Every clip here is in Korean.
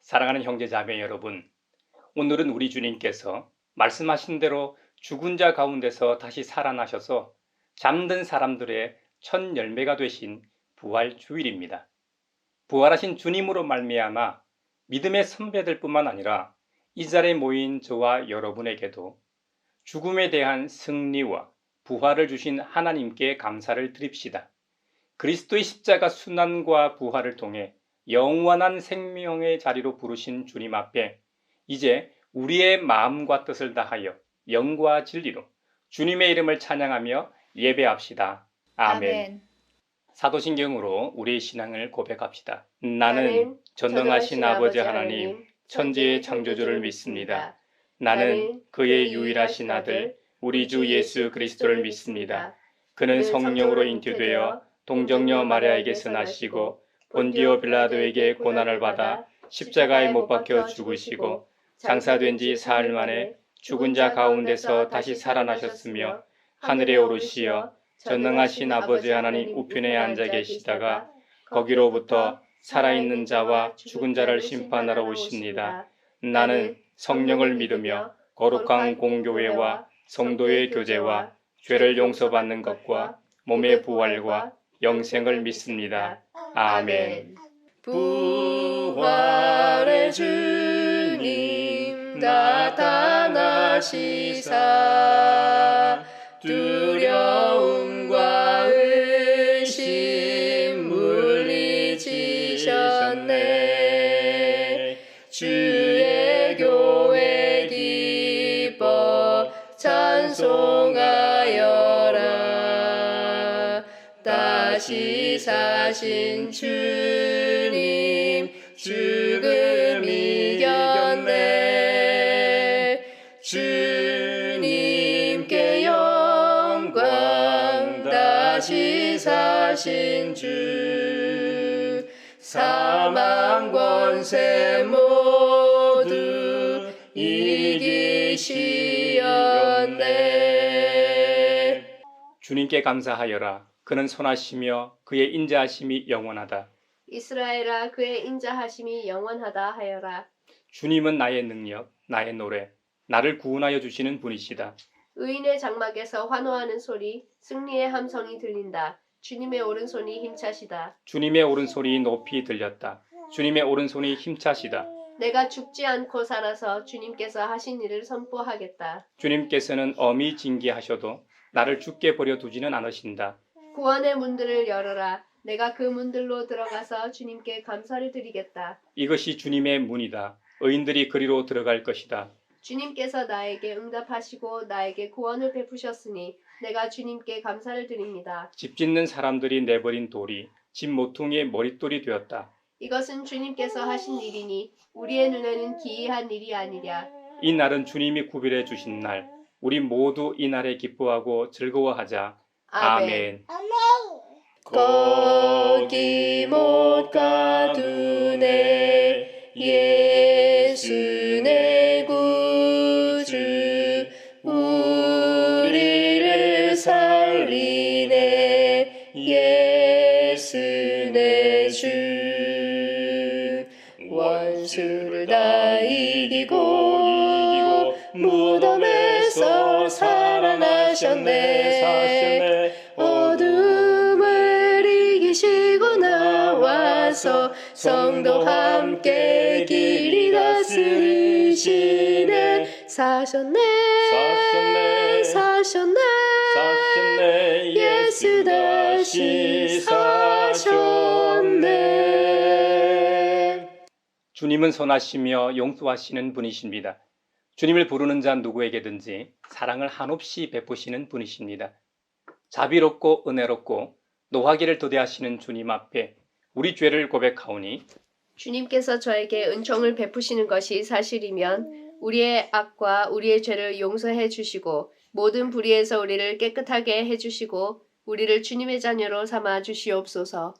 사랑하는 형제자매 여러분, 오늘은 우리 주님께서 말씀하신 대로 죽은 자 가운데서 다시 살아나셔서 잠든 사람들의 첫 열매가 되신 부활 주일입니다. 부활하신 주님으로 말미암아 믿음의 선배들뿐만 아니라 이 자리에 모인 저와 여러분에게도 죽음에 대한 승리와 부활을 주신 하나님께 감사를 드립시다. 그리스도의 십자가 순환과 부활을 통해 영원한 생명의 자리로 부르신 주님 앞에 이제 우리의 마음과 뜻을 다하여 영과 진리로 주님의 이름을 찬양하며 예배합시다. 아멘. 사도신경으로 우리의 신앙을 고백합시다. 나는 전능하신 아버지 하나님, 천지의 창조주를 믿습니다. 나는 그의 유일하신 아들, 우리 주 예수 그리스도를 믿습니다. 그는 성령으로 잉태되어 동정녀 마리아에게서 나시고 본디오 빌라도에게 고난을 받아 십자가에 못 박혀 죽으시고 장사된 지 사흘 만에 죽은 자 가운데서 다시 살아나셨으며 하늘에 오르시어 전능하신 아버지 하나님 우편에 앉아 계시다가 거기로부터 살아있는 자와 죽은 자를 심판하러 오십니다. 나는 성령을 믿으며 거룩한 공교회와 성도의 교제와 죄를 용서받는 것과 몸의 부활과 영생을 믿습니다. 아멘. 부활의 주님 나타나시사 두려움과 의심 물리치셨네. 주의 교회 기뻐 찬송하여라. 다시 사신 주님 죽음 이겼네. 주님께 영광. 다시 사신 주 사망 권세 모두 이기시었네. 주님께 감사하여라. 그는 선하시며 그의 인자하심이 영원하다. 이스라엘아, 그의 인자하심이 영원하다 하여라. 주님은 나의 능력, 나의 노래, 나를 구원하여 주시는 분이시다. 의인의 장막에서 환호하는 소리, 승리의 함성이 들린다. 주님의 오른손이 힘차시다. 주님의 오른손이 높이 들렸다. 주님의 오른손이 힘차시다. 내가 죽지 않고 살아서 주님께서 하신 일을 선포하겠다. 주님께서는 엄히 징계하셔도 나를 죽게 버려두지는 않으신다. 구원의 문들을 열어라. 내가 그 문들로 들어가서 주님께 감사를 드리겠다. 이것이 주님의 문이다. 의인들이 그리로 들어갈 것이다. 주님께서 나에게 응답하시고 나에게 구원을 베푸셨으니 내가 주님께 감사를 드립니다. 집 짓는 사람들이 내버린 돌이 집 모퉁이의 머릿돌이 되었다. 이것은 주님께서 하신 일이니 우리의 눈에는 기이한 일이 아니랴. 이 날은 주님이 구별해 주신 날. 우리 모두 이 날에 기뻐하고 즐거워하자. 아멘. 거기 못 가두네. 예수 내 구주 우리를 살리네. 예수 내 주 원수를 다 이기고 무덤에서 살아나셨네. 어둠을 이기시고 나와서 성도 함께 길이 다스리시네. 사셨네. 예수 다시 사셨네. 주님은 선하시며 용서하시는 분이십니다. 주님을 부르는 자 누구에게든지 사랑을 한없이 베푸시는 분이십니다. 자비롭고 은혜롭고 노하기를 도대하시는 주님 앞에 우리 죄를 고백하오니 주님께서 저에게 은총을 베푸시는 것이 사실이면 우리의 악과 우리의 죄를 용서해 주시고 모든 불의에서 우리를 깨끗하게 해주시고 우리를 주님의 자녀로 삼아 주시옵소서.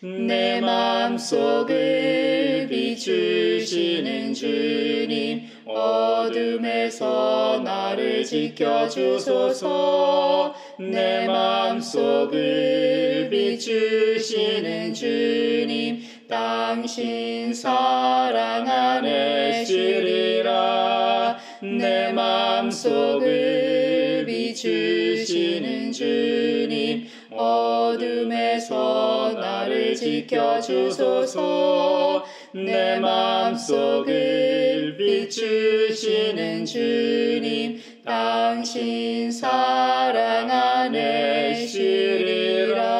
내 마음속을 비추시는 주님, 어둠에서 나를 지켜주소서. 내 마음속을 비추시는 주님, 당신 사랑하 맘속을 비추시는 주님, 어둠에서 나를 지켜주소서. 내 맘속을 비추시는 주님, 당신 사랑 안에 쉬리라.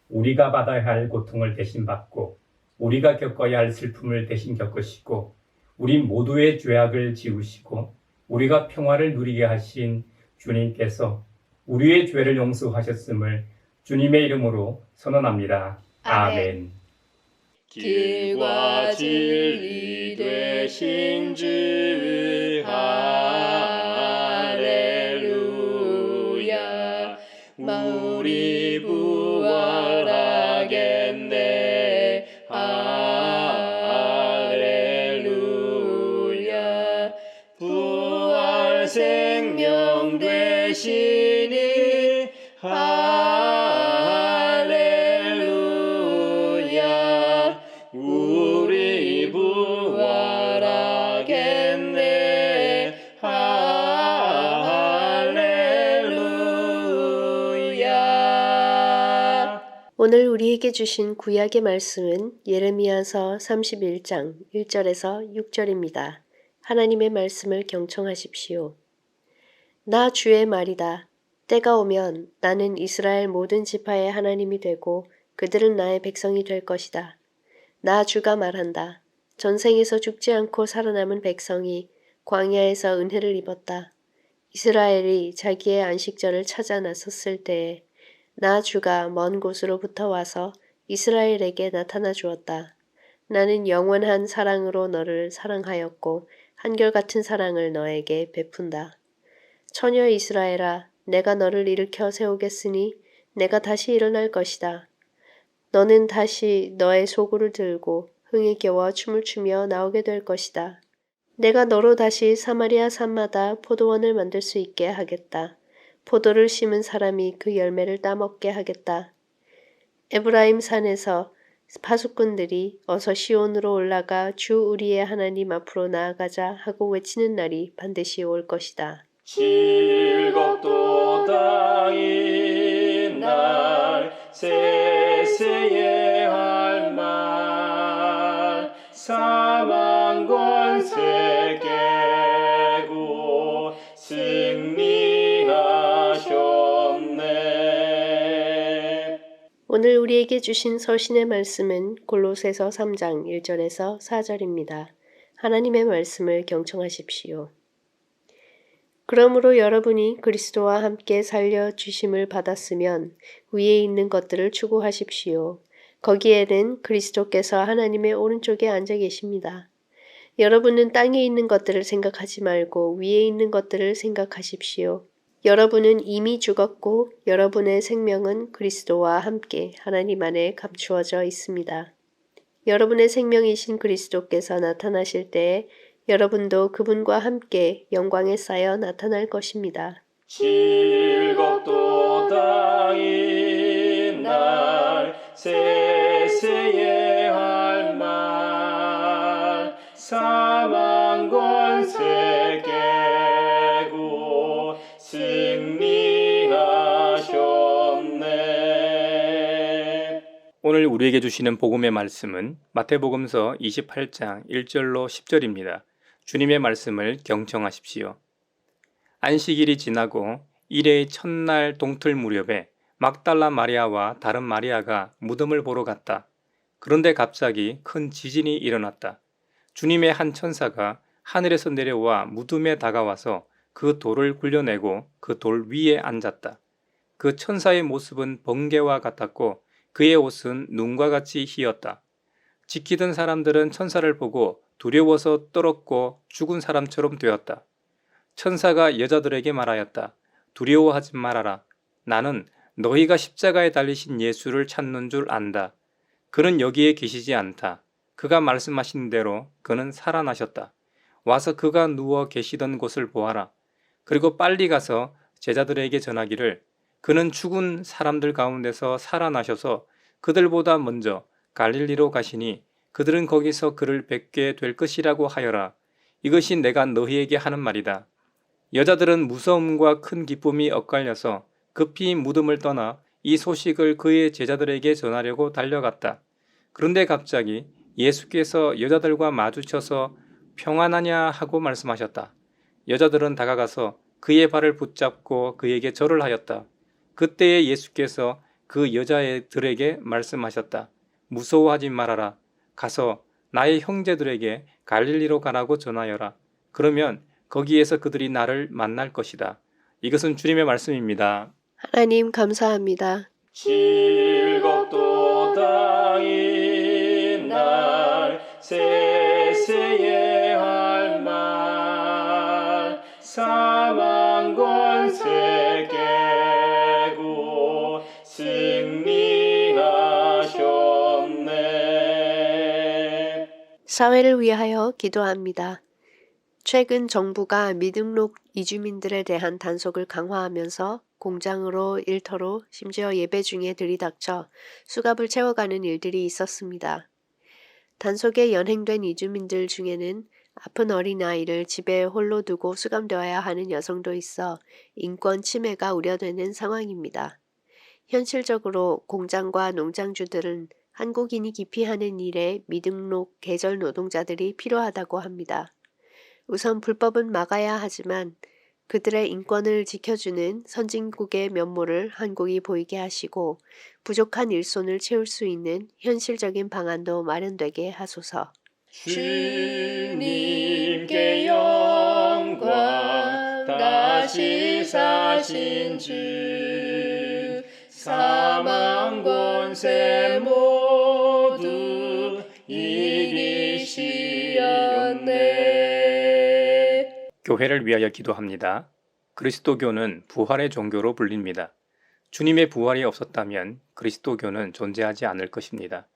우리가 받아야 할 고통을 대신 받고 우리가 겪어야 할 슬픔을 대신 겪으시고 우리 모두의 죄악을 지우시고 우리가 평화를 누리게 하신 주님께서 우리의 죄를 용서하셨음을 주님의 이름으로 선언합니다. 아멘. 길과 진리 되신 주 할렐루야. 우리 부활하겠네 할렐루야. 부활 생명 되시니 할렐루야. 우리 부활하겠네 할렐루야. 오늘 우리에게 주신 구약의 말씀은 예레미야서 31장 1절에서 6절입니다. 하나님의 말씀을 경청하십시오. 나 주의 말이다. 때가 오면 나는 이스라엘 모든 지파의 하나님이 되고 그들은 나의 백성이 될 것이다. 나 주가 말한다. 전생에서 죽지 않고 살아남은 백성이 광야에서 은혜를 입었다. 이스라엘이 자기의 안식절을 찾아 나섰을 때에 나 주가 먼 곳으로부터 와서 이스라엘에게 나타나 주었다. 나는 영원한 사랑으로 너를 사랑하였고 한결같은 사랑을 너에게 베푼다. 처녀 이스라엘아, 내가 너를 일으켜 세우겠으니 내가 다시 일어날 것이다. 너는 다시 너의 소구를 들고 흥에 겨워 춤을 추며 나오게 될 것이다. 내가 너로 다시 사마리아 산마다 포도원을 만들 수 있게 하겠다. 포도를 심은 사람이 그 열매를 따먹게 하겠다. 에브라임 산에서 파수꾼들이 어서 시온으로 올라가 주 우리의 하나님 앞으로 나아가자 하고 외치는 날이 반드시 올 것이다. 즐겁도다 이날 세세에 할 말 사망 권세 깨고 승리하셨네. 오늘 우리에게 주신 서신의 말씀은 골로새서 3장 1절에서 4절입니다. 하나님의 말씀을 경청하십시오. 그러므로 여러분이 그리스도와 함께 살려주심을 받았으면 위에 있는 것들을 추구하십시오. 거기에는 그리스도께서 하나님의 오른쪽에 앉아 계십니다. 여러분은 땅에 있는 것들을 생각하지 말고 위에 있는 것들을 생각하십시오. 여러분은 이미 죽었고 여러분의 생명은 그리스도와 함께 하나님 안에 감추어져 있습니다. 여러분의 생명이신 그리스도께서 나타나실 때에 여러분도 그분과 함께 영광에 쌓여 나타날 것입니다. 즐겁도다 이날 세세에 할 말 사망 권세 깨고 승리하셨네. 오늘 우리에게 주시는 복음의 말씀은 마태복음서 28장 1절로 10절입니다. 주님의 말씀을 경청하십시오. 안식일이 지나고 일해의 첫날 동틀 무렵에 막달라 마리아와 다른 마리아가 무덤을 보러 갔다. 그런데 갑자기 큰 지진이 일어났다. 주님의 한 천사가 하늘에서 내려와 무덤에 다가와서 그 돌을 굴려내고 그 돌 위에 앉았다. 그 천사의 모습은 번개와 같았고 그의 옷은 눈과 같이 희었다. 지키던 사람들은 천사를 보고 두려워서 떨었고 죽은 사람처럼 되었다. 천사가 여자들에게 말하였다. 두려워하지 말아라. 나는 너희가 십자가에 달리신 예수를 찾는 줄 안다. 그는 여기에 계시지 않다. 그가 말씀하신 대로 그는 살아나셨다. 와서 그가 누워 계시던 곳을 보아라. 그리고 빨리 가서 제자들에게 전하기를 그는 죽은 사람들 가운데서 살아나셔서 그들보다 먼저 갈릴리로 가시니 그들은 거기서 그를 뵙게 될 것이라고 하여라. 이것이 내가 너희에게 하는 말이다. 여자들은 무서움과 큰 기쁨이 엇갈려서 급히 무덤을 떠나 이 소식을 그의 제자들에게 전하려고 달려갔다. 그런데 갑자기 예수께서 여자들과 마주쳐서 평안하냐 하고 말씀하셨다. 여자들은 다가가서 그의 발을 붙잡고 그에게 절을 하였다. 그때에 예수께서 그 여자들에게 말씀하셨다. 무서워하지 말아라. 가서 나의 형제들에게 갈릴리로 가라고 전하여라. 그러면 거기에서 그들이 나를 만날 것이다. 이것은 주님의 말씀입니다. 하나님 감사합니다. 즐겁도다 이날 세세에 할 말 사망 권세 깨고 승리하셨네. 사회를 위하여 기도합니다. 최근 정부가 미등록 이주민들에 대한 단속을 강화하면서 공장으로 일터로 심지어 예배 중에 들이닥쳐 수갑을 채워가는 일들이 있었습니다. 단속에 연행된 이주민들 중에는 아픈 어린아이를 집에 홀로 두고 수감되어야 하는 여성도 있어 인권 침해가 우려되는 상황입니다. 현실적으로 공장과 농장주들은 한국인이 기피하는 일에 미등록 계절 노동자들이 필요하다고 합니다. 우선 불법은 막아야 하지만 그들의 인권을 지켜주는 선진국의 면모를 한국이 보이게 하시고 부족한 일손을 채울 수 있는 현실적인 방안도 마련되게 하소서. 주님께 영광 다시 사신 주 사망 권세 모두 이기시었네. 교회를 위하여 기도합니다. 그리스도교는 부활의 종교로 불립니다. 주님의 부활이 없었다면 그리스도교는 존재하지 않을 것입니다.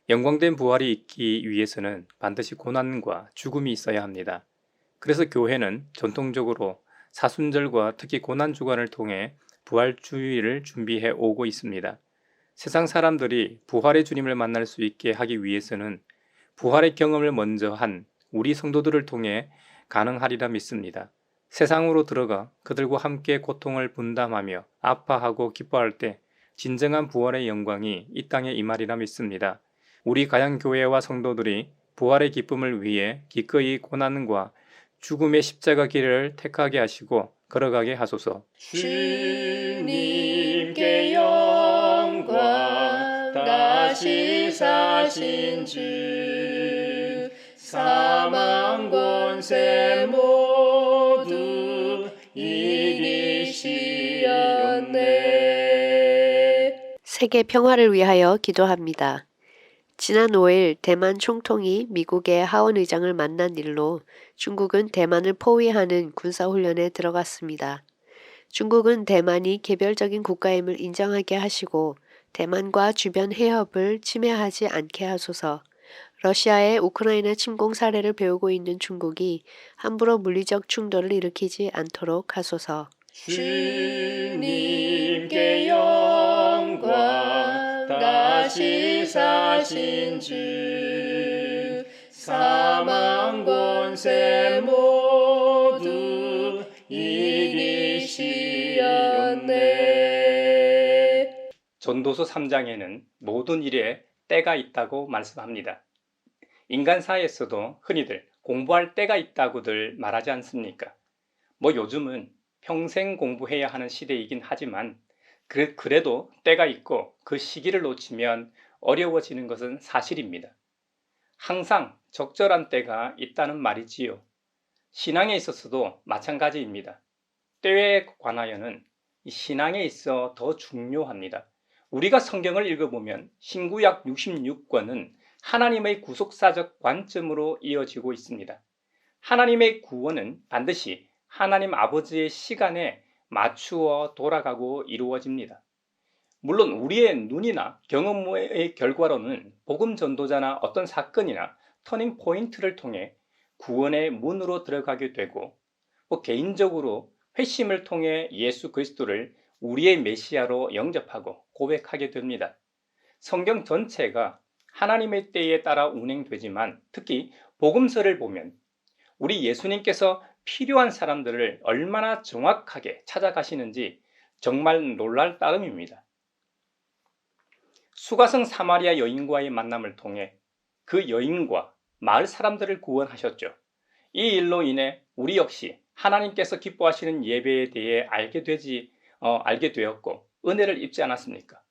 영광된 부활이 있기 위해서는 반드시 고난과 죽음이 있어야 합니다. 그래서 교회는 전통적으로 사순절과 특히 고난주간을 통해 부활주의를 준비해 오고 있습니다. 세상 사람들이 부활의 주님을 만날 수 있게 하기 위해서는 부활의 경험을 먼저 한 우리 성도들을 통해 가능하리라 믿습니다. 세상으로 들어가 그들과 함께 고통을 분담하며 아파하고 기뻐할 때 진정한 부활의 영광이 이 땅에 임하리라 믿습니다. 우리 가양교회와 성도들이 부활의 기쁨을 위해 기꺼이 고난과 죽음의 십자가 길을 택하게 하시고 걸어가게 하소서. 주님께 영광 다시 사신 주 사망 권세 모두 이기시었네. 세계 평화를 위하여 기도합니다. 지난 5일 대만 총통이 미국의 하원 의장을 만난 일로 중국은 대만을 포위하는 군사훈련에 들어갔습니다. 중국은 대만이 개별적인 국가임을 인정하게 하시고 대만과 주변 해협을 침해하지 않게 하소서. 러시아의 우크라이나 침공 사례를 배우고 있는 중국이 함부로 물리적 충돌을 일으키지 않도록 하소서. 주님께 영광 다시 사신 주 사망 권세 모두 이기시었네. 전도서 3장에는 모든 일에 때가 있다고 말씀합니다. 인간사에서도 흔히들 공부할 때가 있다고들 말하지 않습니까? 요즘은 평생 공부해야 하는 시대이긴 하지만 그래도 때가 있고 그 시기를 놓치면 어려워지는 것은 사실입니다. 항상 적절한 때가 있다는 말이지요. 신앙에 있어서도 마찬가지입니다. 때에 관하여는 이 신앙에 있어 더 중요합니다. 우리가 성경을 읽어보면 신구약 66권은 하나님의 구속사적 관점으로 이어지고 있습니다. 하나님의 구원은 반드시 하나님 아버지의 시간에 맞추어 돌아가고 이루어집니다. 물론 우리의 눈이나 경험의 결과로는 복음 전도자나 어떤 사건이나 터닝 포인트를 통해 구원의 문으로 들어가게 되고 개인적으로 회심을 통해 예수 그리스도를 우리의 메시아로 영접하고 고백하게 됩니다. 성경 전체가 하나님의 때에 따라 운행되지만 특히 복음서를 보면 우리 예수님께서 필요한 사람들을 얼마나 정확하게 찾아가시는지 정말 놀랄 따름입니다. 수가성 사마리아 여인과의 만남을 통해 그 여인과 마을 사람들을 구원하셨죠. 이 일로 인해 우리 역시 하나님께서 기뻐하시는 예배에 대해 알게 되었고 은혜를 입지 않았습니까?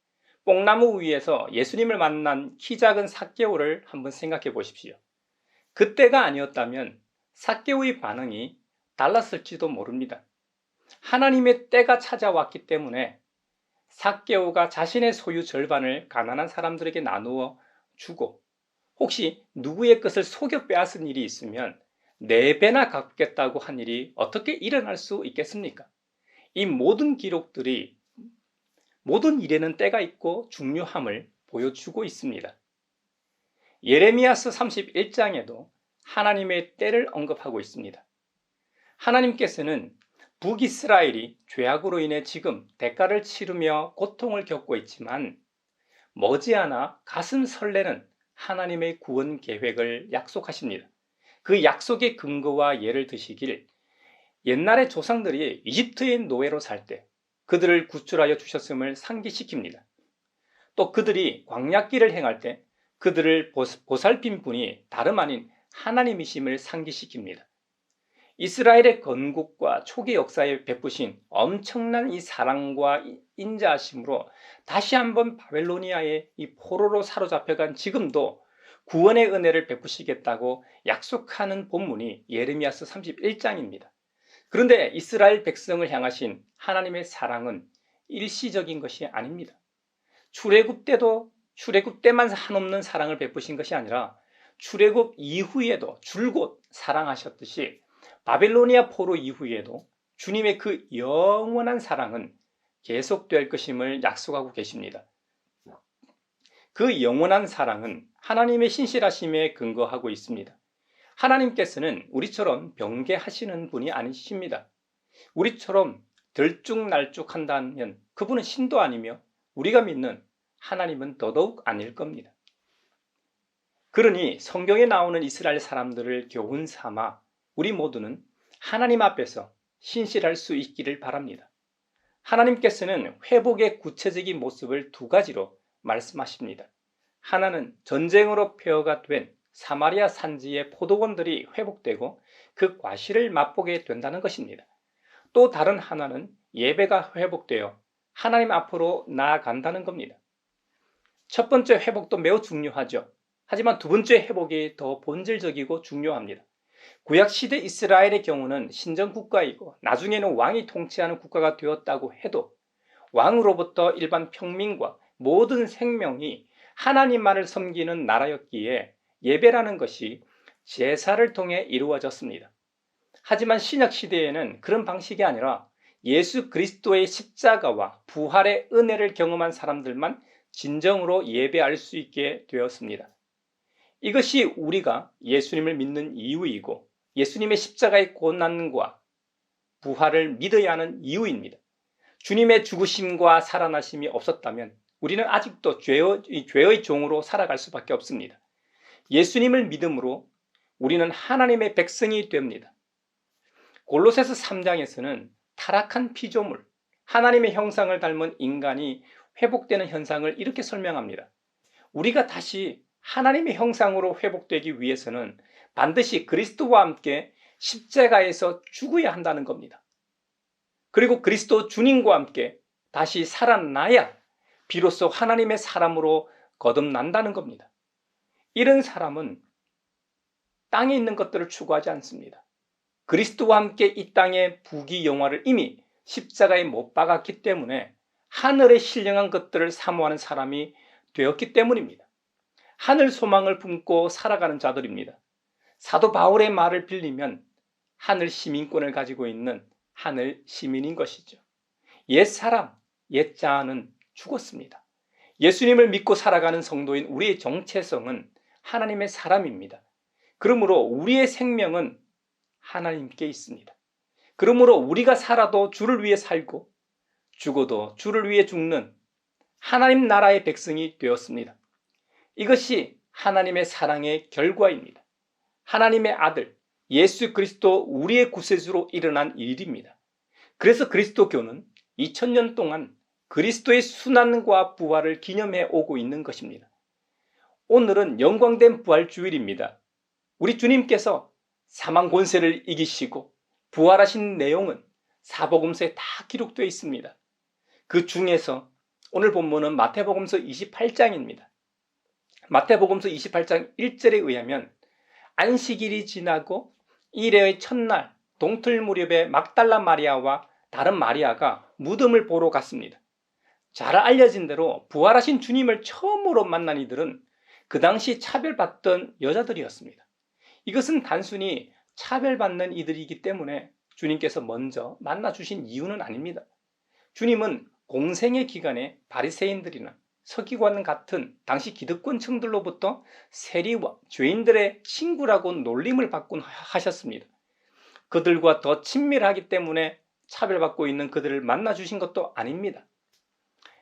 뽕나무 위에서 예수님을 만난 키 작은 삭개오를 한번 생각해 보십시오. 그때가 아니었다면 삭개오의 반응이 달랐을지도 모릅니다. 하나님의 때가 찾아왔기 때문에 삭개오가 자신의 소유 절반을 가난한 사람들에게 나누어 주고 혹시 누구의 것을 속여 빼앗은 일이 있으면 4배나 갚겠다고 한 일이 어떻게 일어날 수 있겠습니까? 이 모든 기록들이 모든 일에는 때가 있고 중요함을 보여주고 있습니다. 예레미야서 31장에도 하나님의 때를 언급하고 있습니다. 하나님께서는 북이스라엘이 죄악으로 인해 지금 대가를 치르며 고통을 겪고 있지만 머지않아 가슴 설레는 하나님의 구원 계획을 약속하십니다. 그 약속의 근거와 예를 드시길 옛날의 조상들이 이집트의 노예로 살 때 그들을 구출하여 주셨음을 상기시킵니다. 또 그들이 광야길을 행할 때 그들을 보살핀 분이 다름 아닌 하나님이심을 상기시킵니다. 이스라엘의 건국과 초기 역사에 베푸신 엄청난 이 사랑과 인자하심으로 다시 한번 바벨로니아의 이 포로로 사로잡혀간 지금도 구원의 은혜를 베푸시겠다고 약속하는 본문이 예레미야서 31장입니다. 그런데 이스라엘 백성을 향하신 하나님의 사랑은 일시적인 것이 아닙니다. 출애굽 때만 한없는 사랑을 베푸신 것이 아니라 출애굽 이후에도 줄곧 사랑하셨듯이 바벨로니아 포로 이후에도 주님의 그 영원한 사랑은 계속될 것임을 약속하고 계십니다. 그 영원한 사랑은 하나님의 신실하심에 근거하고 있습니다. 하나님께서는 우리처럼 변개하시는 분이 아니십니다. 우리처럼 들쭉날쭉한다면 그분은 신도 아니며 우리가 믿는 하나님은 더더욱 아닐 겁니다. 그러니 성경에 나오는 이스라엘 사람들을 교훈 삼아 우리 모두는 하나님 앞에서 신실할 수 있기를 바랍니다. 하나님께서는 회복의 구체적인 모습을 2가지로 말씀하십니다. 하나는 전쟁으로 폐허가 된 사마리아 산지의 포도원들이 회복되고 그 과실을 맛보게 된다는 것입니다. 또 다른 하나는 예배가 회복되어 하나님 앞으로 나아간다는 겁니다. 첫 번째 회복도 매우 중요하죠. 하지만 2번째 회복이 더 본질적이고 중요합니다. 구약시대 이스라엘의 경우는 신정국가이고 나중에는 왕이 통치하는 국가가 되었다고 해도 왕으로부터 일반 평민과 모든 생명이 하나님만을 섬기는 나라였기에 예배라는 것이 제사를 통해 이루어졌습니다. 하지만 신약시대에는 그런 방식이 아니라 예수 그리스도의 십자가와 부활의 은혜를 경험한 사람들만 진정으로 예배할 수 있게 되었습니다. 이것이 우리가 예수님을 믿는 이유이고 예수님의 십자가의 고난과 부활을 믿어야 하는 이유입니다. 주님의 죽으심과 살아나심이 없었다면 우리는 아직도 죄의 종으로 살아갈 수밖에 없습니다. 예수님을 믿음으로 우리는 하나님의 백성이 됩니다. 골로새서 3장에서는 타락한 피조물, 하나님의 형상을 닮은 인간이 회복되는 현상을 이렇게 설명합니다. 우리가 다시 하나님의 형상으로 회복되기 위해서는 반드시 그리스도와 함께 십자가에서 죽어야 한다는 겁니다. 그리고 그리스도 주님과 함께 다시 살아나야 비로소 하나님의 사람으로 거듭난다는 겁니다. 이런 사람은 땅에 있는 것들을 추구하지 않습니다. 그리스도와 함께 이 땅의 부귀영화를 이미 십자가에 못 박았기 때문에 하늘에 신령한 것들을 사모하는 사람이 되었기 때문입니다. 하늘 소망을 품고 살아가는 자들입니다. 사도 바울의 말을 빌리면 하늘 시민권을 가지고 있는 하늘 시민인 것이죠. 옛 사람, 옛 자아는 죽었습니다. 예수님을 믿고 살아가는 성도인 우리의 정체성은 하나님의 사람입니다. 그러므로 우리의 생명은 하나님께 있습니다. 그러므로 우리가 살아도 주를 위해 살고 죽어도 주를 위해 죽는 하나님 나라의 백성이 되었습니다. 이것이 하나님의 사랑의 결과입니다. 하나님의 아들 예수 그리스도 우리의 구세주로 일어난 일입니다. 그래서 그리스도교는 2000년 동안 그리스도의 순환과 부활을 기념해 오고 있는 것입니다. 오늘은 영광된 부활주일입니다. 우리 주님께서 사망 권세를 이기시고 부활하신 내용은 사복음서에 다 기록되어 있습니다. 그 중에서 오늘 본문은 마태복음서 28장입니다. 마태복음서 28장 1절에 의하면 안식일이 지나고 일회의 첫날 동틀 무렵에 막달라 마리아와 다른 마리아가 무덤을 보러 갔습니다. 잘 알려진 대로 부활하신 주님을 처음으로 만난 이들은 그 당시 차별받던 여자들이었습니다. 이것은 단순히 차별받는 이들이기 때문에 주님께서 먼저 만나주신 이유는 아닙니다. 주님은 공생의 기간에 바리새인들이나 서기관 같은 당시 기득권층들로부터 세리와 죄인들의 친구라고 놀림을 받곤 하셨습니다. 그들과 더 친밀하기 때문에 차별받고 있는 그들을 만나주신 것도 아닙니다.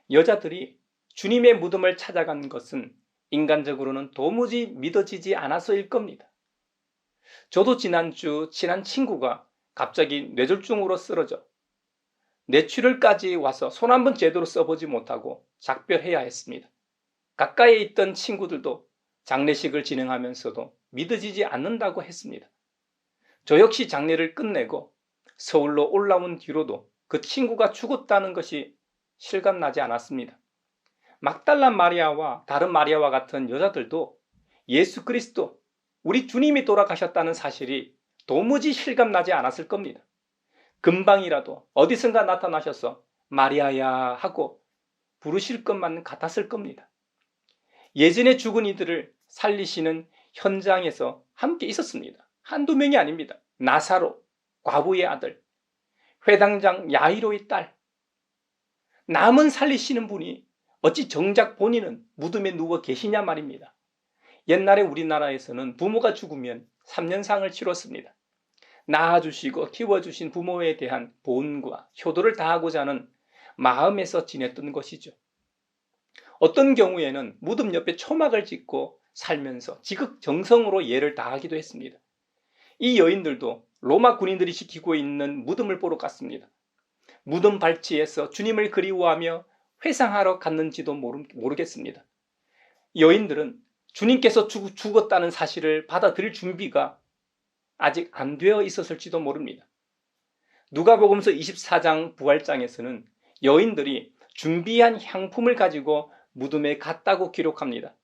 여자들이 주님의 무덤을 찾아간 것은 인간적으로는 도무지 믿어지지 않아서일 겁니다. 저도 지난주 친한 친구가 갑자기 뇌졸중으로 쓰러져 뇌출혈까지 와서 손 한번 제대로 써보지 못하고 작별해야 했습니다. 가까이에 있던 친구들도 장례식을 진행하면서도 믿어지지 않는다고 했습니다. 저 역시 장례를 끝내고 서울로 올라온 뒤로도 그 친구가 죽었다는 것이 실감나지 않았습니다. 막달라 마리아와 다른 마리아와 같은 여자들도 예수 그리스도, 우리 주님이 돌아가셨다는 사실이 도무지 실감나지 않았을 겁니다. 금방이라도 어디선가 나타나셔서 마리아야 하고 부르실 것만 같았을 겁니다. 예전에 죽은 이들을 살리시는 현장에서 함께 있었습니다. 한두 명이 아닙니다. 나사로, 과부의 아들, 회당장 야이로의 딸, 남은 살리시는 분이 어찌 정작 본인은 무덤에 누워 계시냐 말입니다. 옛날에 우리나라에서는 부모가 죽으면 3년상을 치렀습니다. 낳아주시고 키워주신 부모에 대한 보은과 효도를 다하고자 하는 마음에서 지냈던 것이죠. 어떤 경우에는 무덤 옆에 초막을 짓고 살면서 지극정성으로 예를 다하기도 했습니다. 이 여인들도 로마 군인들이 지키고 있는 무덤을 보러 갔습니다. 무덤 발치에서 주님을 그리워하며 회상하러 갔는지도 모르겠습니다. 여인들은 주님께서 죽었다는 사실을 받아들일 준비가 아직 안 되어 있었을지도 모릅니다. 누가복음서 24장 부활장에서는 여인들이 준비한 향품을 가지고 무덤에 갔다고 기록합니다.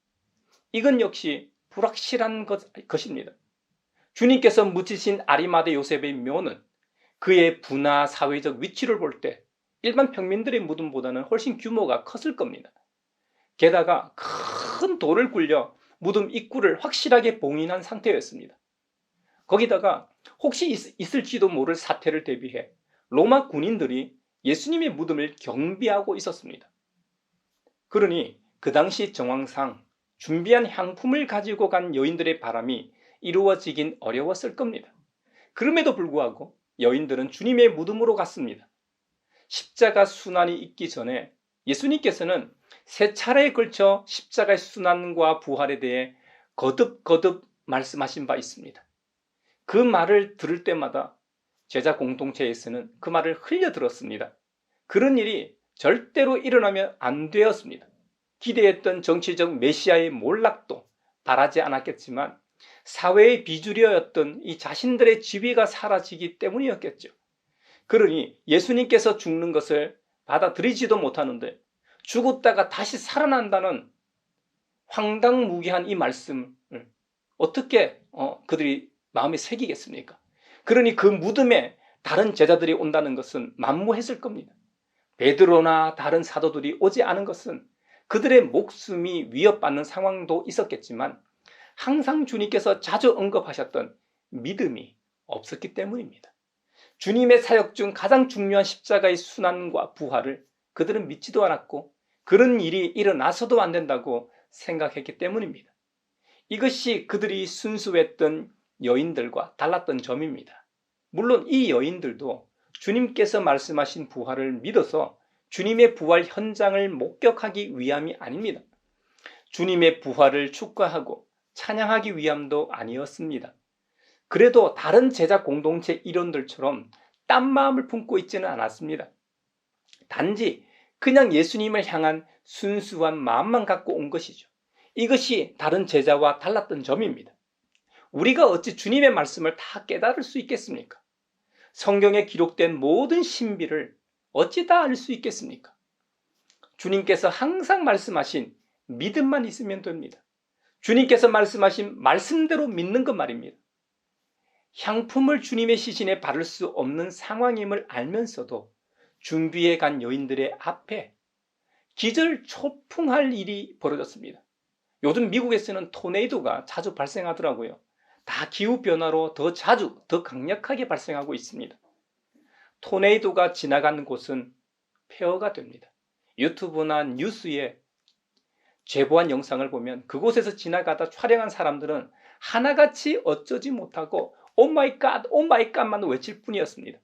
이건 역시 불확실한 것입니다. 주님께서 묻히신 아리마대 요셉의 묘는 그의 부나 사회적 위치를 볼 때 일반 평민들의 무덤보다는 훨씬 규모가 컸을 겁니다. 게다가 큰 돌을 굴려 무덤 입구를 확실하게 봉인한 상태였습니다. 거기다가 혹시 있을지도 모를 사태를 대비해 로마 군인들이 예수님의 무덤을 경비하고 있었습니다. 그러니 그 당시 정황상 준비한 향품을 가지고 간 여인들의 바람이 이루어지긴 어려웠을 겁니다. 그럼에도 불구하고 여인들은 주님의 무덤으로 갔습니다. 십자가 순환이 있기 전에 예수님께서는 3차례에 걸쳐 십자가의 순환과 부활에 대해 거듭 말씀하신 바 있습니다. 그 말을 들을 때마다 제자 공동체에서는 그 말을 흘려 들었습니다. 그런 일이 절대로 일어나면 안 되었습니다. 기대했던 정치적 메시아의 몰락도 바라지 않았겠지만 사회의 비주류였던 이 자신들의 지위가 사라지기 때문이었겠죠. 그러니 예수님께서 죽는 것을 받아들이지도 못하는데 죽었다가 다시 살아난다는 황당무계한 이 말씀을 어떻게 그들이 마음에 새기겠습니까? 그러니 그 무덤에 다른 제자들이 온다는 것은 만무했을 겁니다. 베드로나 다른 사도들이 오지 않은 것은 그들의 목숨이 위협받는 상황도 있었겠지만 항상 주님께서 자주 언급하셨던 믿음이 없었기 때문입니다. 주님의 사역 중 가장 중요한 십자가의 순환과 부활을 그들은 믿지도 않았고 그런 일이 일어나서도 안 된다고 생각했기 때문입니다. 이것이 그들이 순수했던 여인들과 달랐던 점입니다. 물론 이 여인들도 주님께서 말씀하신 부활을 믿어서 주님의 부활 현장을 목격하기 위함이 아닙니다. 주님의 부활을 축하하고 찬양하기 위함도 아니었습니다. 그래도 다른 제자 공동체 일원들처럼 딴 마음을 품고 있지는 않았습니다. 단지 그냥 예수님을 향한 순수한 마음만 갖고 온 것이죠. 이것이 다른 제자와 달랐던 점입니다. 우리가 어찌 주님의 말씀을 다 깨달을 수 있겠습니까? 성경에 기록된 모든 신비를 어찌 다 알 수 있겠습니까? 주님께서 항상 말씀하신 믿음만 있으면 됩니다. 주님께서 말씀하신 말씀대로 믿는 것 말입니다. 향품을 주님의 시신에 바를 수 없는 상황임을 알면서도 준비해 간 여인들의 앞에 기절초풍할 일이 벌어졌습니다. 요즘 미국에서는 토네이도가 자주 발생하더라고요. 다 기후변화로 더 자주, 더 강력하게 발생하고 있습니다. 토네이도가 지나가는 곳은 폐허가 됩니다. 유튜브나 뉴스에 제보한 영상을 보면 그곳에서 지나가다 촬영한 사람들은 하나같이 어쩌지 못하고 오 마이 갓만 외칠 뿐이었습니다.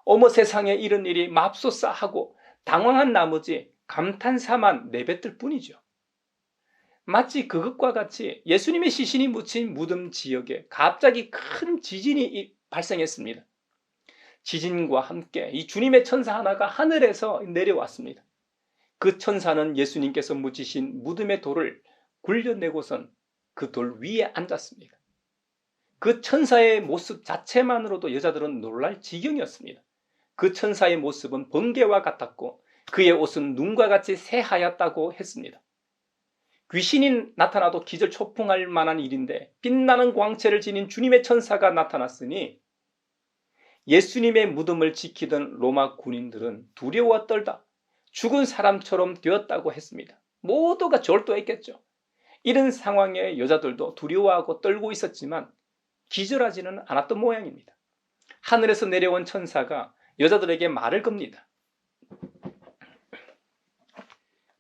어머 세상에 이런 일이 맙소사 하고 당황한 나머지 감탄사만 내뱉을 뿐이죠. 마치 그것과 같이 예수님의 시신이 묻힌 무덤 지역에 갑자기 큰 지진이 발생했습니다. 지진과 함께 이 주님의 천사 하나가 하늘에서 내려왔습니다. 그 천사는 예수님께서 묻히신 무덤의 돌을 굴려내고선 그 돌 위에 앉았습니다. 그 천사의 모습 자체만으로도 여자들은 놀랄 지경이었습니다. 그 천사의 모습은 번개와 같았고 그의 옷은 눈과 같이 새하얗다고 했습니다. 귀신이 나타나도 기절초풍할 만한 일인데 빛나는 광채를 지닌 주님의 천사가 나타났으니 예수님의 무덤을 지키던 로마 군인들은 두려워 떨다 죽은 사람처럼 되었다고 했습니다. 모두가 절도했겠죠. 이런 상황에 여자들도 두려워하고 떨고 있었지만 기절하지는 않았던 모양입니다. 하늘에서 내려온 천사가 여자들에게 말을 겁니다.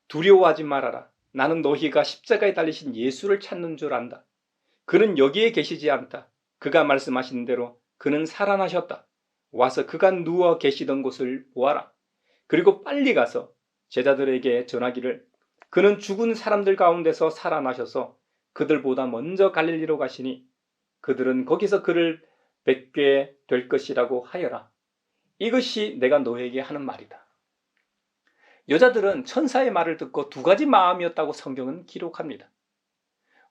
두려워하지 말아라. 나는 너희가 십자가에 달리신 예수를 찾는 줄 안다. 그는 여기에 계시지 않다. 그가 말씀하신 대로 그는 살아나셨다. 와서 그가 누워 계시던 곳을 보아라. 그리고 빨리 가서 제자들에게 전하기를 그는 죽은 사람들 가운데서 살아나셔서 그들보다 먼저 갈릴리로 가시니 그들은 거기서 그를 뵙게 될 것이라고 하여라. 이것이 내가 너에게 하는 말이다. 여자들은 천사의 말을 듣고 두 가지 마음이었다고 성경은 기록합니다.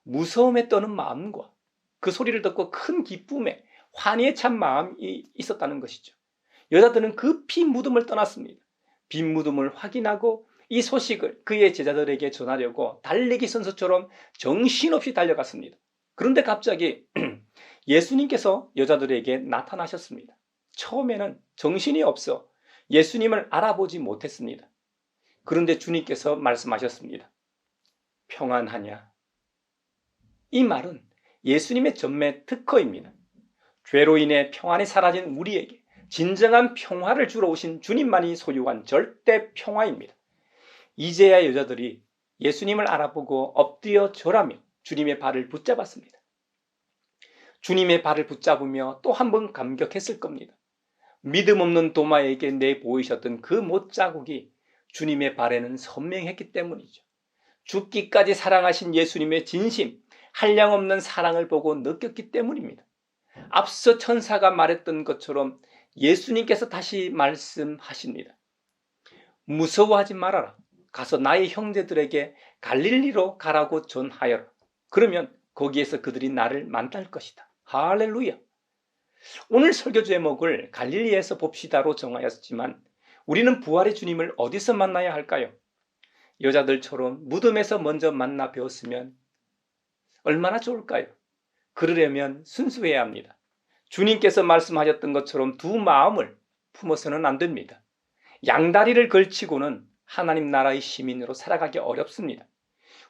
무서움에 떠는 마음과 그 소리를 듣고 큰 기쁨에 환희에 찬 마음이 있었다는 것이죠. 여자들은 급히 무덤을 떠났습니다. 빈 무덤을 확인하고 이 소식을 그의 제자들에게 전하려고 달리기 선수처럼 정신없이 달려갔습니다. 그런데 갑자기 예수님께서 여자들에게 나타나셨습니다. 처음에는 정신이 없어 예수님을 알아보지 못했습니다. 그런데 주님께서 말씀하셨습니다. 평안하냐? 이 말은 예수님의 전매 특허입니다. 죄로 인해 평안이 사라진 우리에게 진정한 평화를 주러 오신 주님만이 소유한 절대 평화입니다. 이제야 여자들이 예수님을 알아보고 엎드려 절하며 주님의 발을 붙잡았습니다. 주님의 발을 붙잡으며 또 한 번 감격했을 겁니다. 믿음 없는 도마에게 내보이셨던 그 못자국이 주님의 발에는 선명했기 때문이죠. 죽기까지 사랑하신 예수님의 진심, 한량없는 사랑을 보고 느꼈기 때문입니다. 앞서 천사가 말했던 것처럼 예수님께서 다시 말씀하십니다. 무서워하지 말아라. 가서 나의 형제들에게 갈릴리로 가라고 전하여라. 그러면 거기에서 그들이 나를 만날 것이다. 할렐루야. 오늘 설교 제목을 갈릴리에서 봅시다로 정하였지만 우리는 부활의 주님을 어디서 만나야 할까요? 여자들처럼 무덤에서 먼저 만나 배웠으면 얼마나 좋을까요? 그러려면 순수해야 합니다. 주님께서 말씀하셨던 것처럼 두 마음을 품어서는 안 됩니다. 양다리를 걸치고는 하나님 나라의 시민으로 살아가기 어렵습니다.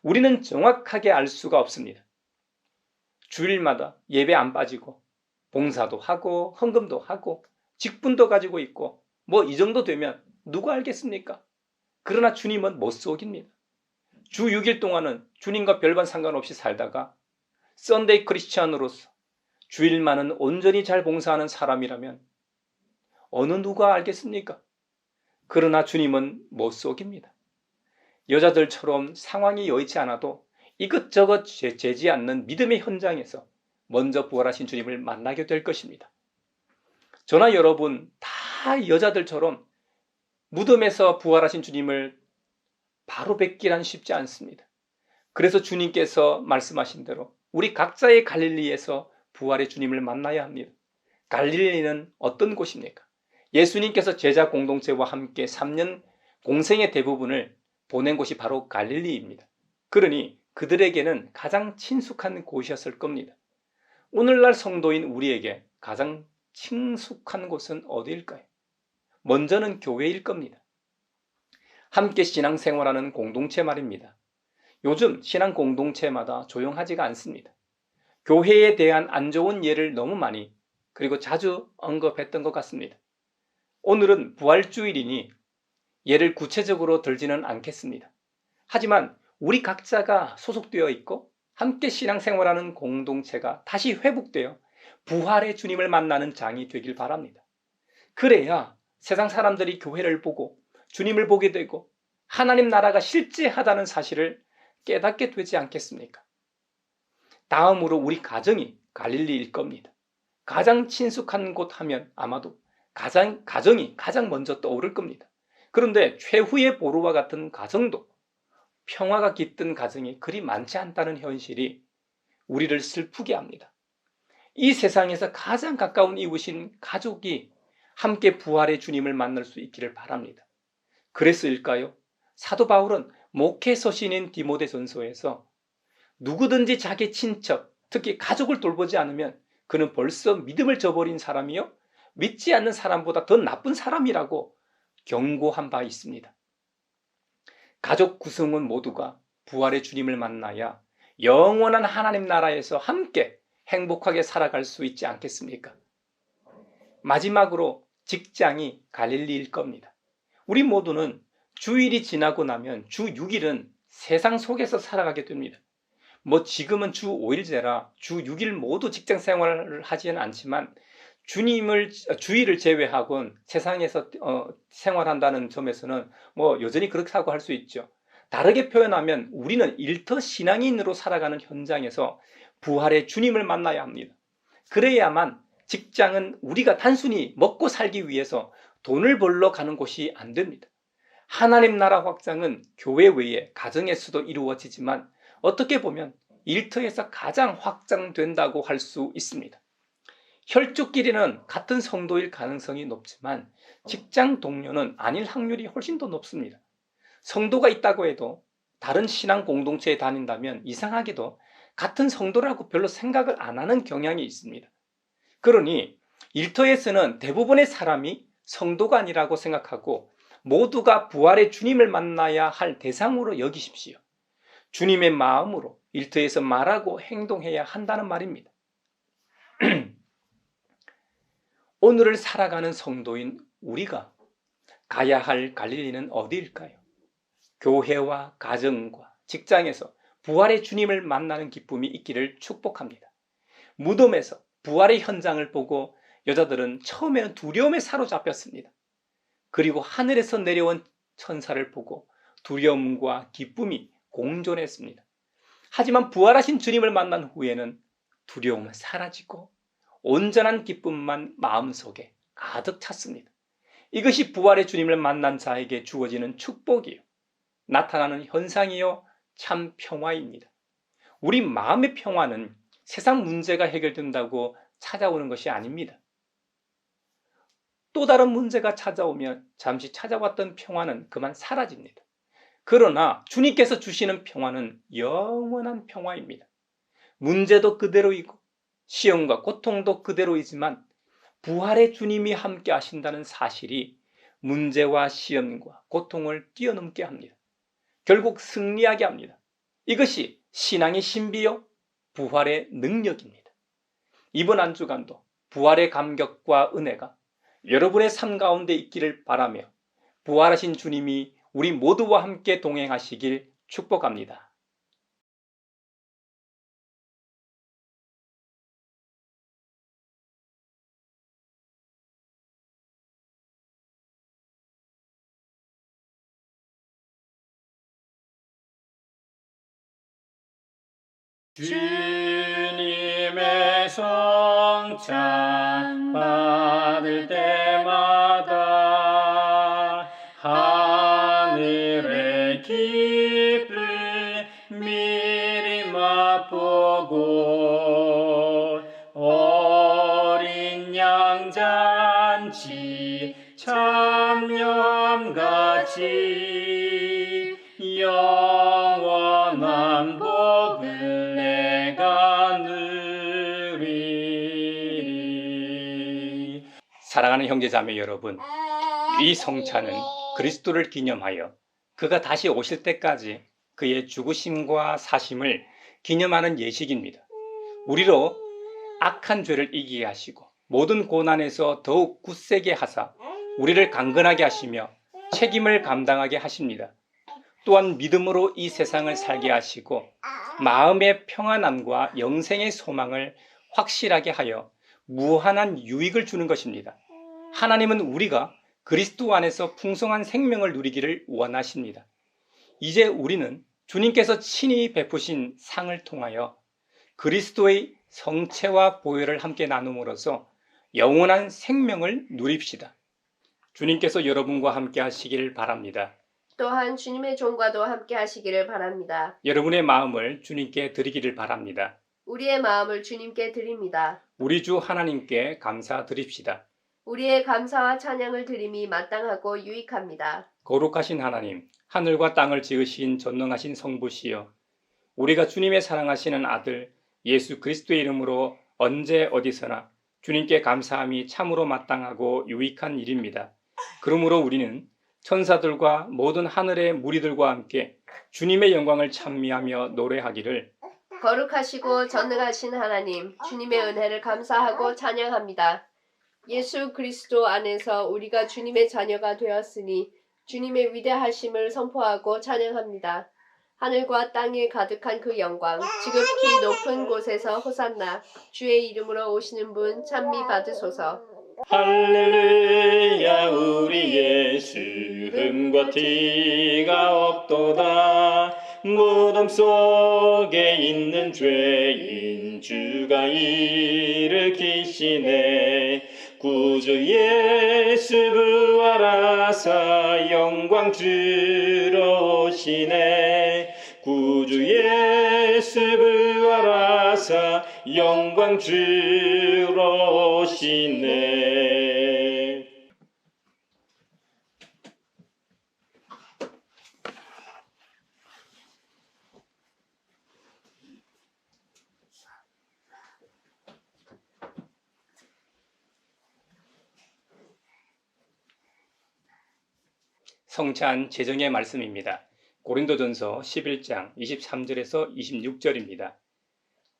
우리는 정확하게 알 수가 없습니다. 주일마다 예배 안 빠지고 봉사도 하고 헌금도 하고 직분도 가지고 있고 뭐 이 정도 되면 누가 알겠습니까? 그러나 주님은 못 속입니다. 주 6일 동안은 주님과 별반 상관없이 살다가 썬데이 크리스찬으로서 주일만은 온전히 잘 봉사하는 사람이라면 어느 누가 알겠습니까? 그러나 주님은 못 속입니다. 여자들처럼 상황이 여의치 않아도 이것저것 재지 않는 믿음의 현장에서 먼저 부활하신 주님을 만나게 될 것입니다. 저나 여러분 다 여자들처럼 무덤에서 부활하신 주님을 바로 뵙기란 쉽지 않습니다. 그래서 주님께서 말씀하신 대로 우리 각자의 갈릴리에서 부활의 주님을 만나야 합니다. 갈릴리는 어떤 곳입니까? 예수님께서 제자 공동체와 함께 3년 공생의 대부분을 보낸 곳이 바로 갈릴리입니다. 그러니 그들에게는 가장 친숙한 곳이었을 겁니다. 오늘날 성도인 우리에게 가장 친숙한 곳은 어디일까요? 먼저는 교회일 겁니다. 함께 신앙생활하는 공동체 말입니다. 요즘 신앙 공동체마다 조용하지가 않습니다. 교회에 대한 안 좋은 예를 너무 많이 그리고 자주 언급했던 것 같습니다. 오늘은 부활주일이니 예를 구체적으로 들지는 않겠습니다. 하지만 우리 각자가 소속되어 있고 함께 신앙생활하는 공동체가 다시 회복되어 부활의 주님을 만나는 장이 되길 바랍니다. 그래야 세상 사람들이 교회를 보고 주님을 보게 되고 하나님 나라가 실제하다는 사실을 깨닫게 되지 않겠습니까? 다음으로 우리 가정이 갈릴리일 겁니다. 가장 친숙한 곳 하면 아마도 가정이 가장 먼저 떠오를 겁니다. 그런데 최후의 보루와 같은 가정도 평화가 깃든 가정이 그리 많지 않다는 현실이 우리를 슬프게 합니다. 이 세상에서 가장 가까운 이웃인 가족이 함께 부활의 주님을 만날 수 있기를 바랍니다. 그래서일까요? 사도 바울은 목회 서신인 디모데전서에서 누구든지 자기 친척, 특히 가족을 돌보지 않으면 그는 벌써 믿음을 저버린 사람이요 믿지 않는 사람보다 더 나쁜 사람이라고 경고한 바 있습니다. 가족 구성원 모두가 부활의 주님을 만나야 영원한 하나님 나라에서 함께 행복하게 살아갈 수 있지 않겠습니까? 마지막으로 직장이 갈릴리일 겁니다. 우리 모두는 주일이 지나고 나면 주 6일은 세상 속에서 살아가게 됩니다. 지금은 주 5일제라 주 6일 모두 직장 생활을 하지는 않지만 주일을 제외하고는 세상에서 생활한다는 점에서는 여전히 그렇다고 할 수 있죠. 다르게 표현하면 우리는 일터 신앙인으로 살아가는 현장에서 부활의 주님을 만나야 합니다. 그래야만 직장은 우리가 단순히 먹고 살기 위해서 돈을 벌러 가는 곳이 안 됩니다. 하나님 나라 확장은 교회 외에 가정에서도 이루어지지만 어떻게 보면 일터에서 가장 확장된다고 할 수 있습니다. 혈족끼리는 같은 성도일 가능성이 높지만 직장 동료는 아닐 확률이 훨씬 더 높습니다. 성도가 있다고 해도 다른 신앙 공동체에 다닌다면 이상하게도 같은 성도라고 별로 생각을 안 하는 경향이 있습니다. 그러니 일터에서는 대부분의 사람이 성도가 아니라고 생각하고 모두가 부활의 주님을 만나야 할 대상으로 여기십시오. 주님의 마음으로 일터에서 말하고 행동해야 한다는 말입니다. 오늘을 살아가는 성도인 우리가 가야 할 갈릴리는 어디일까요? 교회와 가정과 직장에서 부활의 주님을 만나는 기쁨이 있기를 축복합니다. 무덤에서 부활의 현장을 보고 여자들은 처음에는 두려움에 사로잡혔습니다. 그리고 하늘에서 내려온 천사를 보고 두려움과 기쁨이 공존했습니다. 하지만 부활하신 주님을 만난 후에는 두려움은 사라지고 온전한 기쁨만 마음속에 가득 찼습니다. 이것이 부활의 주님을 만난 자에게 주어지는 축복이요, 나타나는 현상이요, 참 평화입니다. 우리 마음의 평화는 세상 문제가 해결된다고 찾아오는 것이 아닙니다. 또 다른 문제가 찾아오면 잠시 찾아왔던 평화는 그만 사라집니다. 그러나 주님께서 주시는 평화는 영원한 평화입니다. 문제도 그대로이고 시험과 고통도 그대로이지만 부활의 주님이 함께 하신다는 사실이 문제와 시험과 고통을 뛰어넘게 합니다. 결국 승리하게 합니다. 이것이 신앙의 신비요, 부활의 능력입니다. 이번 한 주간도 부활의 감격과 은혜가 여러분의 삶 가운데 있기를 바라며 부활하신 주님이 우리 모두와 함께 동행하시길 축복합니다. 주님의 성찬 받을 때마다 하늘의 기쁨 미리 맛보고 어린 양 잔치 참여함같이 영원한 복을 내가 누리리. 사랑하는 형제자매 여러분, 이 성찬은 그리스도를 기념하여 그가 다시 오실 때까지 그의 죽으심과 사심을 기념하는 예식입니다. 우리로 악한 죄를 이기게 하시고 모든 고난에서 더욱 굳세게 하사 우리를 강건하게 하시며 책임을 감당하게 하십니다. 또한 믿음으로 이 세상을 살게 하시고 마음의 평안함과 영생의 소망을 확실하게 하여 무한한 유익을 주는 것입니다. 하나님은 우리가 그리스도 안에서 풍성한 생명을 누리기를 원하십니다. 이제 우리는 주님께서 친히 베푸신 상을 통하여 그리스도의 성체와 보혈을 함께 나눔으로써 영원한 생명을 누립시다. 주님께서 여러분과 함께 하시기를 바랍니다. 또한 주님의 종과도 함께 하시기를 바랍니다. 여러분의 마음을 주님께 드리기를 바랍니다. 우리의 마음을 주님께 드립니다. 우리 주 하나님께 감사드립시다. 우리의 감사와 찬양을 드림이 마땅하고 유익합니다. 거룩하신 하나님, 하늘과 땅을 지으신 전능하신 성부시여, 우리가 주님의 사랑하시는 아들 예수 그리스도의 이름으로 언제 어디서나 주님께 감사함이 참으로 마땅하고 유익한 일입니다. 그러므로 우리는 천사들과 모든 하늘의 무리들과 함께 주님의 영광을 찬미하며 노래하기를 거룩하시고 전능하신 하나님, 주님의 은혜를 감사하고 찬양합니다. 예수 그리스도 안에서 우리가 주님의 자녀가 되었으니 주님의 위대하심을 선포하고 찬양합니다. 하늘과 땅에 가득한 그 영광, 지극히 높은 곳에서 호산나, 주의 이름으로 오시는 분 찬미 받으소서. 할렐루야. 우리 예수 흠과 티가 없도다. 무덤 속에 있는 죄인 주가 일으키시네. 구주 예수 부활하사 영광 주러 오시네. 구주 예수 부활하사 영광 주러 오시네. 성찬 제정의 말씀입니다. 고린도전서 11장 23절에서 26절입니다.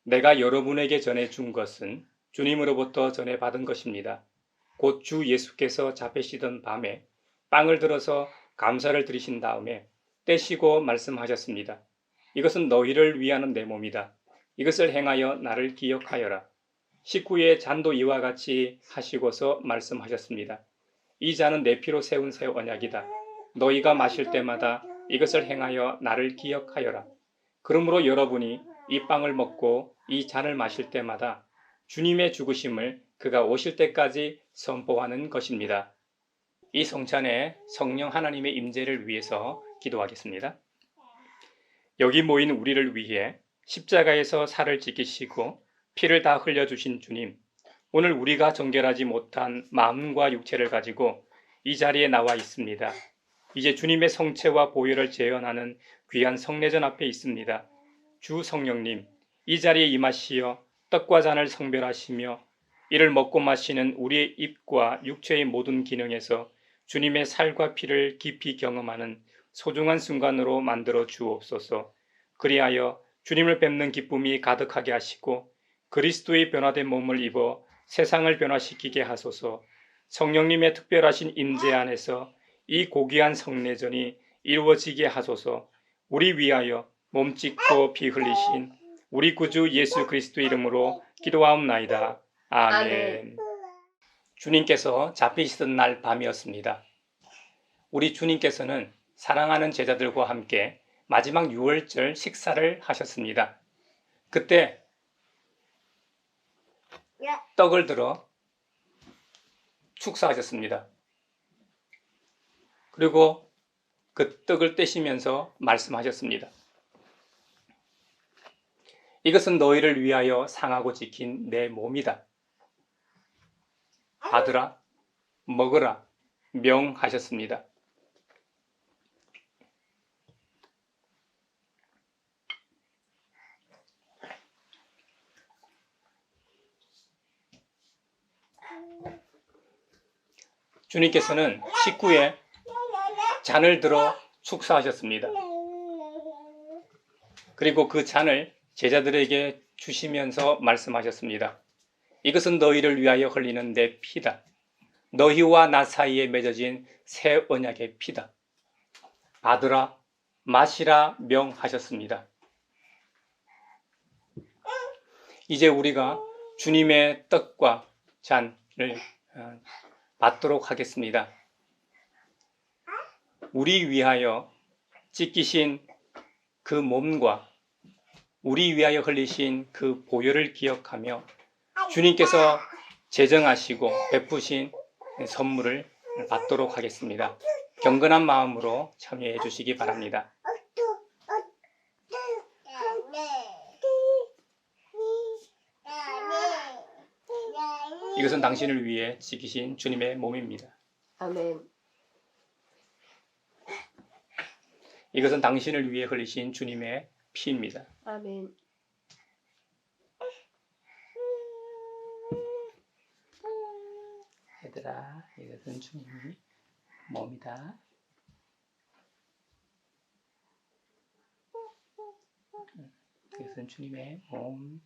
내가 여러분에게 전해 준 것은 주님으로부터 전해 받은 것입니다. 곧 주 예수께서 잡히시던 밤에 빵을 들어서 감사를 드리신 다음에 떼시고 말씀하셨습니다. 이것은 너희를 위하는 내 몸이다. 이것을 행하여 나를 기억하여라. 식후에 잔도 이와 같이 하시고서 말씀하셨습니다. 이 잔은 내 피로 세운 새 언약이다. 너희가 마실 때마다 이것을 행하여 나를 기억하여라. 그러므로 여러분이 이 빵을 먹고 이 잔을 마실 때마다 주님의 죽으심을 그가 오실 때까지 선포하는 것입니다. 이 성찬에 성령 하나님의 임재를 위해서 기도하겠습니다. 여기 모인 우리를 위해 십자가에서 살을 지키시고 피를 다 흘려주신 주님, 오늘 우리가 정결하지 못한 마음과 육체를 가지고 이 자리에 나와 있습니다. 이제 주님의 성체와 보혈을 재현하는 귀한 성례전 앞에 있습니다. 주 성령님, 이 자리에 임하시어 떡과 잔을 성별하시며 이를 먹고 마시는 우리의 입과 육체의 모든 기능에서 주님의 살과 피를 깊이 경험하는 소중한 순간으로 만들어 주옵소서. 그리하여 주님을 뵙는 기쁨이 가득하게 하시고 그리스도의 변화된 몸을 입어 세상을 변화시키게 하소서. 성령님의 특별하신 임재 안에서 이 고귀한 성례전이 이루어지게 하소서. 우리 위하여 몸 찢고 피 흘리신 우리 구주 예수 그리스도 이름으로 기도하옵나이다. 아멘. 주님께서 잡히시던 날 밤이었습니다. 우리 주님께서는 사랑하는 제자들과 함께 마지막 유월절 식사를 하셨습니다. 그때 떡을 들어 축사하셨습니다. 그리고 그 떡을 떼시면서 말씀하셨습니다. 이것은 너희를 위하여 상하고 지킨 내 몸이다. 받으라, 먹으라, 명하셨습니다. 주님께서는 식후에 잔을 들어 축사하셨습니다. 그리고 그 잔을 제자들에게 주시면서 말씀하셨습니다. 이것은 너희를 위하여 흘리는 내 피다. 너희와 나 사이에 맺어진 새 언약의 피다. 받으라, 마시라 명하셨습니다. 이제 우리가 주님의 떡과 잔을 받도록 하겠습니다. 우리 위하여 찢기신 그 몸과 우리 위하여 흘리신 그 보혈을 기억하며 주님께서 제정하시고 베푸신 선물을 받도록 하겠습니다. 경건한 마음으로 참여해 주시기 바랍니다. 이것은 당신을 위해 지키신 주님의 몸입니다. 아멘. 이것은 당신을 위해 흘리신 주님의 피입니다. 아멘. 얘들아, 이것은 주님의 몸이다. 이것은 주님의 몸.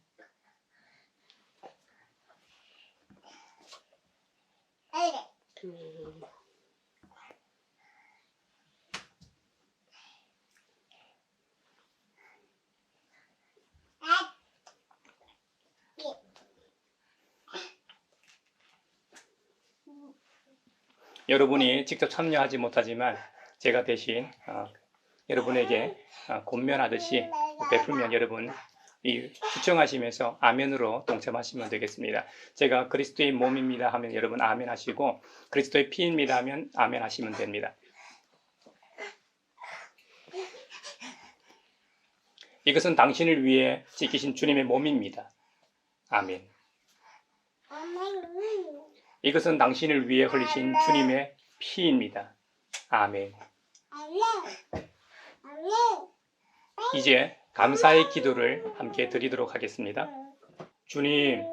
여러분이 직접 참여하지 못하지만 제가 대신 여러분에게 권면하듯이 베풀면 여러분 추청하시면서 아멘으로 동참하시면 되겠습니다. 제가 그리스도의 몸입니다 하면 여러분 아멘 하시고 그리스도의 피입니다 하면 아멘 하시면 됩니다. 이것은 당신을 위해 찢기신 주님의 몸입니다. 아멘. 이것은 당신을 위해 흘리신 주님의 피입니다. 아멘. 이제 감사의 기도를 함께 드리도록 하겠습니다. 주님,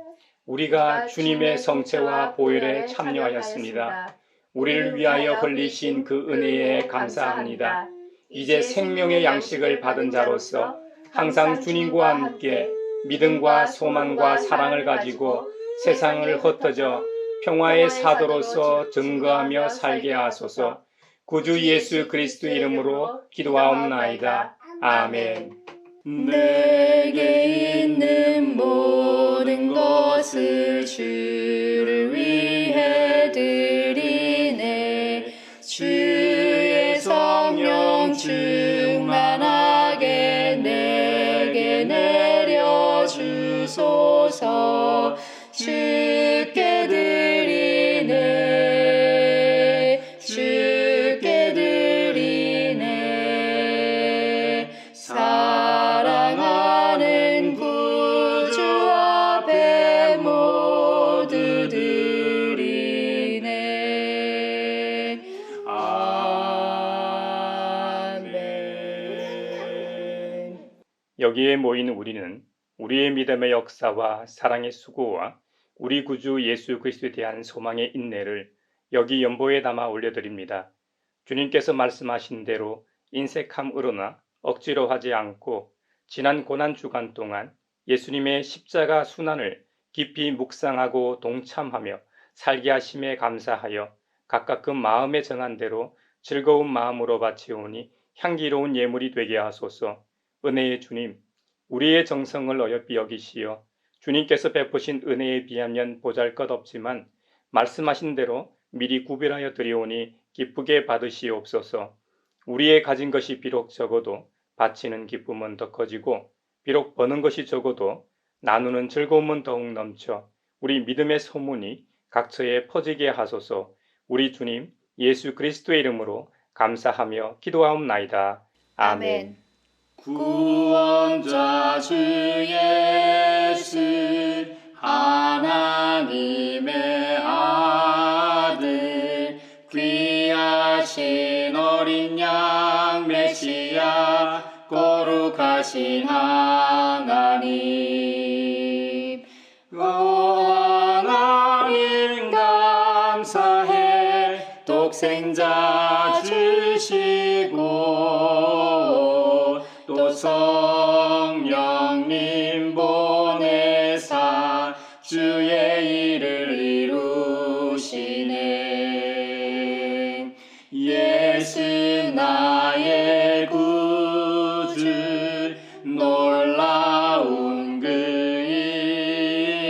우리가 주님의 성체와 보혈에 참여하였습니다. 우리를 위하여 흘리신 그 은혜에 감사합니다. 이제 생명의 양식을 받은 자로서 항상 주님과 함께 믿음과 소망과 사랑을 가지고 세상을 흩어져 평화의 사도로서 증거하며 살게 하소서. 구주 예수 그리스도 이름으로 기도하옵나이다. 아멘. 내게 있는 모든 것을 주를 위해 드리네. 주의 성령 충만하게 내게 내려주소서. 주께 드리네. 주께 드리네. 사랑하는 구주 앞에 모두 드리네. 아멘. 여기에 모인 우리는 우리의 믿음의 역사와 사랑의 수고와 우리 구주 예수 그리스도에 대한 소망의 인내를 여기 연보에 담아 올려드립니다. 주님께서 말씀하신 대로 인색함으로나 억지로 하지 않고 지난 고난 주간 동안 예수님의 십자가 순환을 깊이 묵상하고 동참하며 살게 하심에 감사하여 각각 그 마음에 정한 대로 즐거운 마음으로 바치오니 향기로운 예물이 되게 하소서. 은혜의 주님, 우리의 정성을 어여삐 여기시어 주님께서 베푸신 은혜에 비하면 보잘것없지만 말씀하신 대로 미리 구별하여 드리오니 기쁘게 받으시옵소서. 우리의 가진 것이 비록 적어도 바치는 기쁨은 더 커지고 비록 버는 것이 적어도 나누는 즐거움은 더욱 넘쳐 우리 믿음의 소문이 각처에 퍼지게 하소서. 우리 주님 예수 그리스도의 이름으로 감사하며 기도하옵나이다. 아멘. 구원자 주 예수 하나님의 아들 귀하신 어린 양 메시아 거룩하신 하나님 오 하나님 감사해 독생자 주시고 또 성령님 보내사 주의 일을 이루시네. 예수 나의 구주 놀라운 그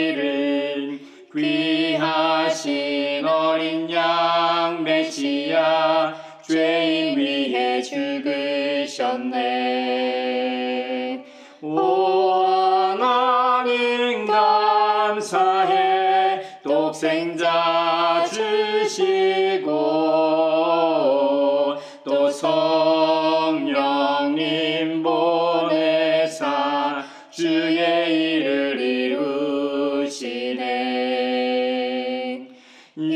일은 귀하신 어린 양 메시아 죄인 위해 죽으셨네. 오 하나님 감사해 독생자 주시고 또 성령님 보내사 주의 일을 이루시네.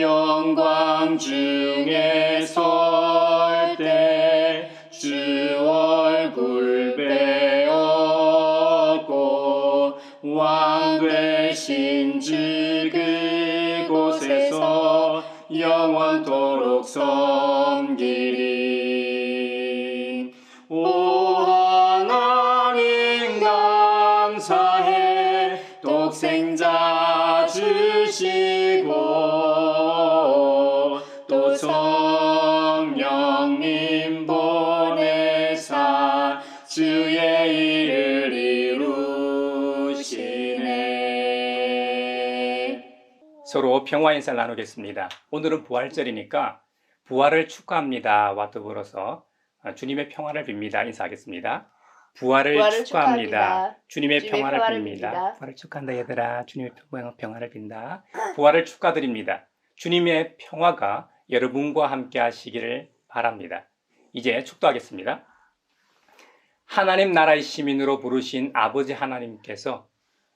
영광 중에 설 때 주 얼굴 배웠고 왕 되신 주 그곳에서 영원토록 섬기리. 오 하나님 감사해 독생자 주시고 또 성령님 보내사 주의 일을 이루시네. 서로 평화 인사를 나누겠습니다. 오늘은 부활절이니까 부활을 축하합니다와 더불어서 주님의 평화를 빕니다. 인사하겠습니다. 부활을 축하합니다. 주님의 평화를 빕니다. 부활을 축하한다 얘들아. 주님의 평화를 빈다. 부활을 축하드립니다. 주님의 평화가 여러분과 함께 하시기를 바랍니다. 이제 축도하겠습니다. 하나님 나라의 시민으로 부르신 아버지 하나님께서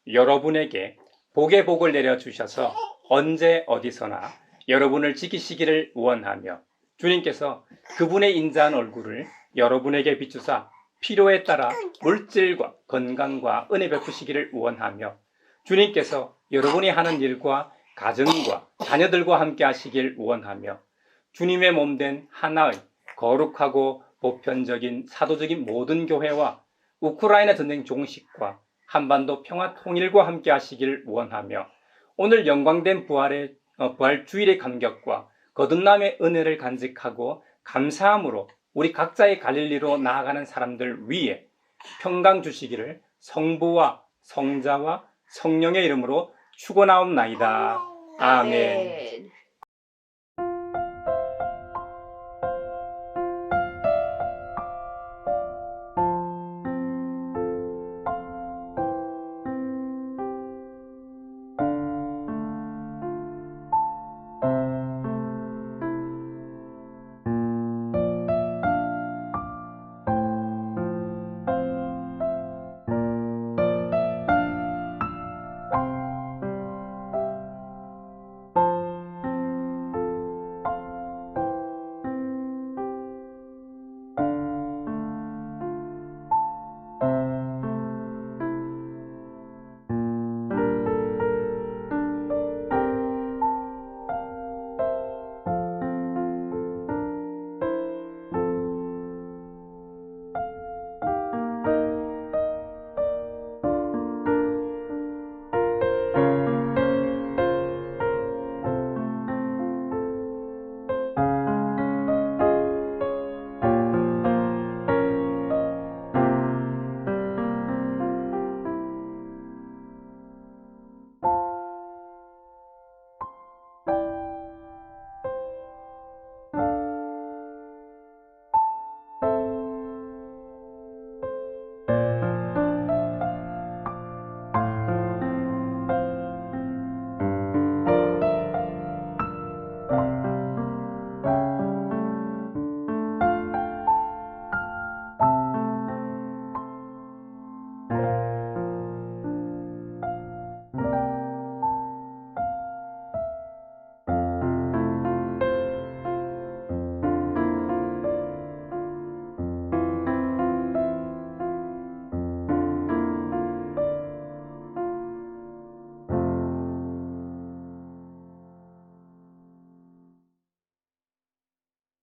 여러분에게 복의 복을 내려주셔서 언제 어디서나 여러분을 지키시기를 원하며 주님께서 그분의 인자한 얼굴을 여러분에게 비추사 필요에 따라 물질과 건강과 은혜 베푸시기를 원하며 주님께서 여러분이 하는 일과 가정과 자녀들과 함께 하시길 원하며 주님의 몸된 하나의 거룩하고 보편적인 사도적인 모든 교회와 우크라이나 전쟁 종식과 한반도 평화 통일과 함께 하시길 원하며 오늘 영광된 부활 주일의 감격과 거듭남의 은혜를 간직하고 감사함으로 우리 각자의 갈릴리로 나아가는 사람들 위에 평강 주시기를 성부와 성자와 성령의 이름으로 축원하옵나이다. 아멘.